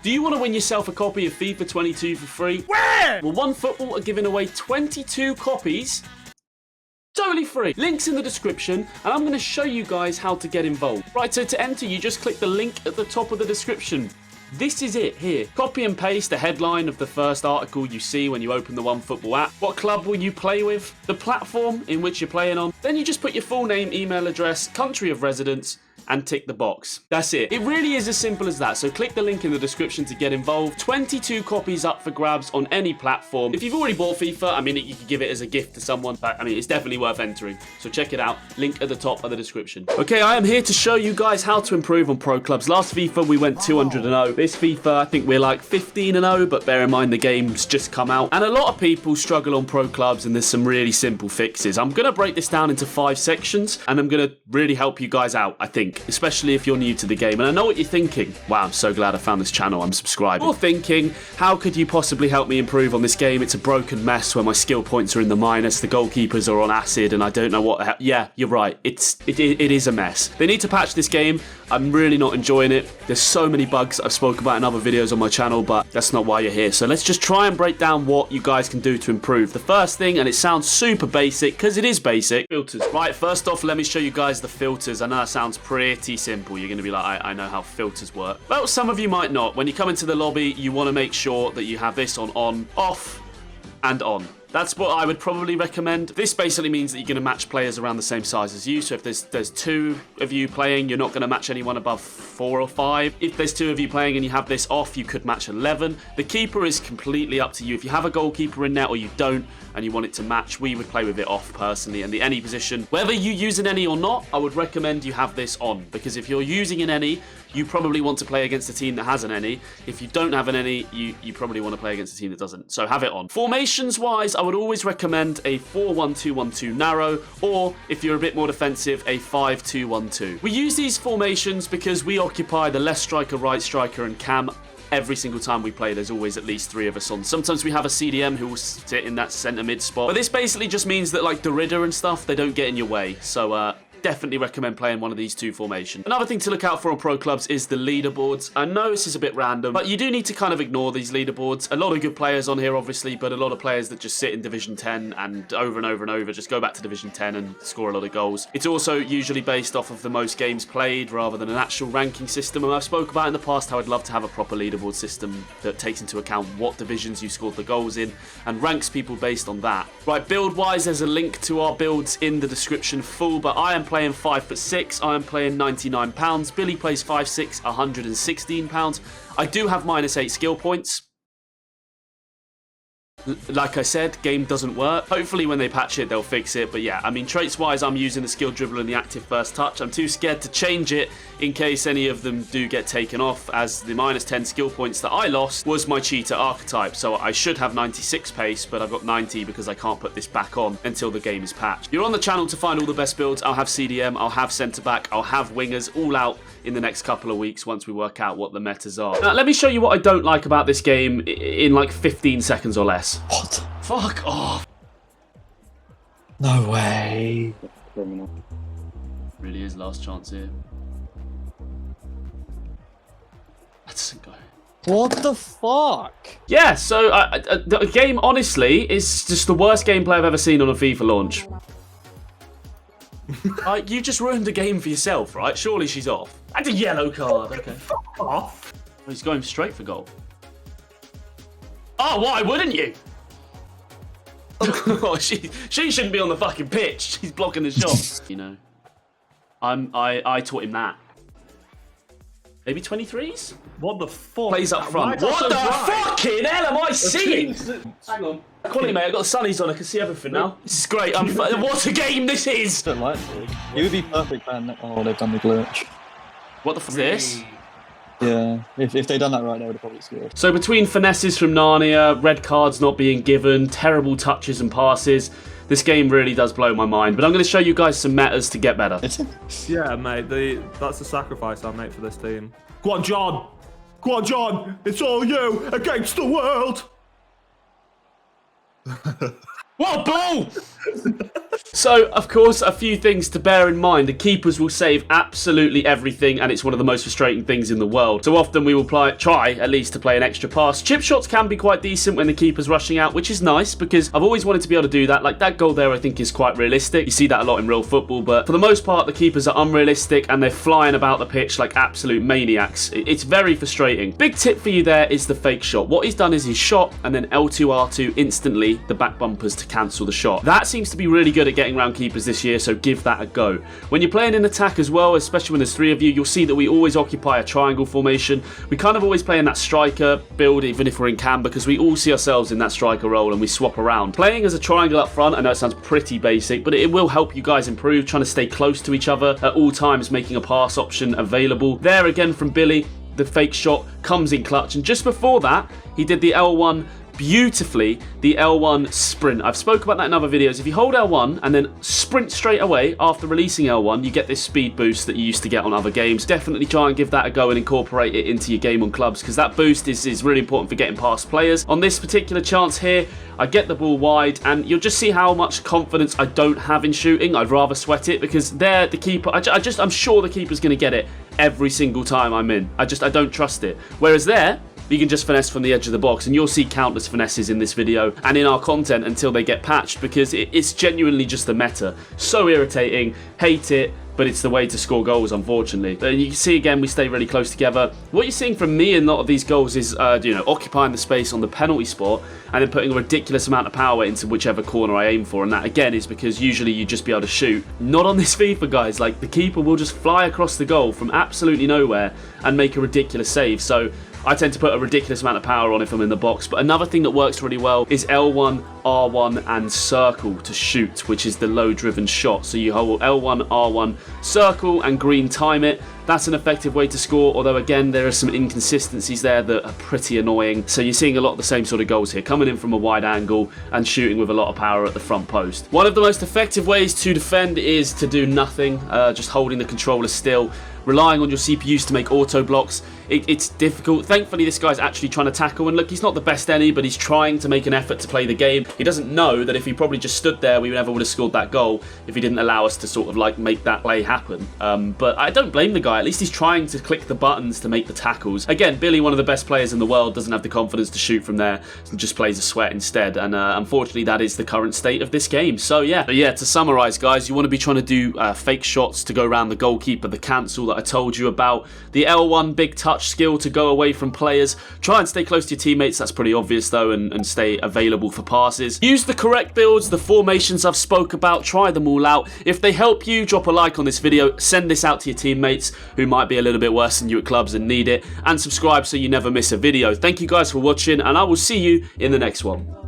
Do you want to win yourself a copy of FIFA 22 for free? Where? Well, OneFootball are giving away 22 copies totally free. Links in the description, and I'm going to show you guys how to get involved. Right, so to enter, you just click the link at the top of the description. This is it here. Copy and paste the headline of the first article you see when you open the OneFootball app. What club will you play with? The platform in which you're playing on. Then you just put your full name, email address, country of residence, and tick the box. That's it. It really is as simple as that. So click the link in the description to get involved. 22 copies up for grabs on any platform. If you've already bought FIFA, I mean, you could give it as a gift to someone, but I mean, it's definitely worth entering. So check it out. Link at the top of the description. Okay, I am here to show you guys how to improve on pro clubs. Last FIFA, we went 200-0. This FIFA, I think we're like 15-0, but bear in mind the game's just come out. And a lot of people struggle on pro clubs, and there's some really simple fixes. I'm going to break this down into 5 sections, and I'm going to really help you guys out, I think. Especially if you're new to the game. And I know what you're thinking. Wow, I'm so glad I found this channel. I'm subscribed. You're thinking, how could you possibly help me improve on this game? It's a broken mess where my skill points are in the minus, the goalkeepers are on acid, and I don't know what the hell. Yeah, you're right. It is a mess. They need to patch this game. I'm really not enjoying it. There's so many bugs I've spoken about in other videos on my channel, but that's not why you're here. So let's just try and break down what you guys can do to improve. The first thing, and it sounds super basic, because it is basic, filters. Right, first off, let me show you guys the filters. I know that sounds pretty simple. You're going to be like, I know how filters work. Well, some of you might not. When you come into the lobby, you want to make sure that you have this on, off, and on. That's what I would probably recommend. This basically means that you're going to match players around the same size as you. So if there's 2 of you playing, you're not going to match anyone above 4 or 5. If there's 2 of you playing and you have this off, you could match 11. The keeper is completely up to you. If you have a goalkeeper in net or you don't, and you want it to match, we would play with it off personally. And the any position, whether you use an any or not, I would recommend you have this on, because if you're using an any, you probably want to play against a team that has an any. If you don't have an any, you probably want to play against a team that doesn't. So have it on. Formations wise, I would always recommend a 4-1-2-1-2 narrow, or if you're a bit more defensive, a 5-2-1-2. We use these formations because we occupy the left striker, right striker, and cam. Every single time we play, there's always at least 3 of us on. Sometimes we have a CDM who will sit in that centre mid spot. But this basically just means that, like, the Ridder and stuff, they don't get in your way. So, definitely recommend playing one of these 2 formations. Another thing to look out for on pro clubs is the leaderboards. I know this is a bit random, but you do need to kind of ignore these leaderboards. A lot of good players on here, obviously, but a lot of players that just sit in Division 10 and over and over and over just go back to Division 10 and score a lot of goals. It's also usually based off of the most games played rather than an actual ranking system. And I've spoke about in the past how I'd love to have a proper leaderboard system that takes into account what divisions you scored the goals in and ranks people based on that. Right, build-wise, there's a link to our builds in the description full, but I am playing 5'6", I am playing £99. Billy plays 5'6", £116. I do have -8 skill points. Like I said, game doesn't work. Hopefully when they patch it, they'll fix it. But yeah, I mean, traits-wise, I'm using the skill dribble and the active first touch. I'm too scared to change it in case any of them do get taken off, as the -10 skill points that I lost was my cheater archetype. So I should have 96 pace, but I've got 90 because I can't put this back on until the game is patched. You're on the channel to find all the best builds. I'll have CDM, I'll have centre-back, I'll have wingers all out in the next couple of weeks once we work out what the metas are. Now, let me show you what I don't like about this game in like 15 seconds or less. What? Fuck off. No way. Really is last chance here. That doesn't go. What the fuck? Yeah, so the game, honestly, is just the worst gameplay I've ever seen on a FIFA launch. You just ruined the game for yourself, right? Surely she's off. That's a yellow card. Okay. Fuck off. Oh, he's going straight for goal. Oh, why wouldn't you? Oh, she shouldn't be on the fucking pitch. She's blocking the shot. You know, I taught him that. Maybe 23s? What the fuck? Plays up front. What the fucking hell am I seeing? Hang on. Quality, mate. I've got the sunnies on. I can see everything now. This is great. What a game this is. I don't like it. It would be perfect, man. Oh, they've done the glitch. What the fuck is this? Yeah, if they'd done that right, they would have probably scored. So between finesses from Narnia, red cards not being given, terrible touches and passes, this game really does blow my mind. But I'm going to show you guys some metas to get better. Yeah, mate. That's the sacrifice I make for this team. Go on, John. Go on, John. It's all you against the world. What a ball! So, of course, a few things to bear in mind. The keepers will save absolutely everything, and it's one of the most frustrating things in the world. So often we will try at least to play an extra pass. Chip shots can be quite decent when the keeper's rushing out, which is nice because I've always wanted to be able to do that. Like that goal there, I think is quite realistic. You see that a lot in real football, but for the most part, the keepers are unrealistic and they're flying about the pitch like absolute maniacs. It's very frustrating. Big tip for you there is the fake shot. What he's done is he's shot and then L2, R2 instantly the back bumpers to cancel the shot. That seems to be really good at getting around keepers this year, so give that a go. When you're playing in attack as well, especially when there's 3 of you, you'll see that we always occupy a triangle formation. We kind of always play in that striker build, even if we're in cam, because we all see ourselves in that striker role and we swap around. Playing as a triangle up front, I know it sounds pretty basic, but it will help you guys improve, trying to stay close to each other at all times, making a pass option available. There again from Billy, the fake shot comes in clutch, and just before that, he did the L1 beautifully, the L1 sprint. I've spoke about that in other videos. If you hold L1 and then sprint straight away after releasing L1, you get this speed boost that you used to get on other games. Definitely try and give that a go and incorporate it into your game on clubs, because that boost is really important for getting past players. On this particular chance here, I get the ball wide, and you'll just see how much confidence I don't have in shooting. I'd rather sweat it because there, the keeper, I'm sure the keeper's going to get it every single time I'm in. I don't trust it. Whereas there, you can just finesse from the edge of the box, and you'll see countless finesses in this video and in our content until they get patched, because it's genuinely just the meta. So irritating, hate it, but it's the way to score goals, unfortunately. But you can see again, we stay really close together. What you're seeing from me in a lot of these goals is, occupying the space on the penalty spot and then putting a ridiculous amount of power into whichever corner I aim for. And that again is because usually you just be able to shoot. Not on this FIFA, guys. Like the keeper will just fly across the goal from absolutely nowhere and make a ridiculous save. So I tend to put a ridiculous amount of power on if I'm in the box. But another thing that works really well is L1, R1 and circle to shoot, which is the low driven shot. So you hold L1, R1, circle and green time it. That's an effective way to score, although again there are some inconsistencies there that are pretty annoying. So you're seeing a lot of the same sort of goals here, coming in from a wide angle and shooting with a lot of power at the front post. One of the most effective ways to defend is to do nothing, just holding the controller still, relying on your CPUs to make auto blocks. It's difficult. Thankfully, this guy's actually trying to tackle, and look, he's not the best any, but he's trying to make an effort to play the game. He doesn't know that if he probably just stood there, we never would have scored that goal if he didn't allow us to sort of like make that play happen. But I don't blame the guy. At least he's trying to click the buttons to make the tackles. Again, Billy, one of the best players in the world, doesn't have the confidence to shoot from there and just plays a sweat instead. And unfortunately, that is the current state of this game. So yeah, to summarize, guys, you want to be trying to do fake shots to go around the goalkeeper, the cancel that I told you about, the L1 big touch skill to go away from players. Try and stay close to your teammates, that's pretty obvious though, and stay available for passes. Use the correct builds, the formations I've spoke about, try them all out. If they help you, drop a like on this video, send this out to your teammates who might be a little bit worse than you at clubs and need it, and subscribe so you never miss a video. Thank you guys for watching, and I will see you in the next one.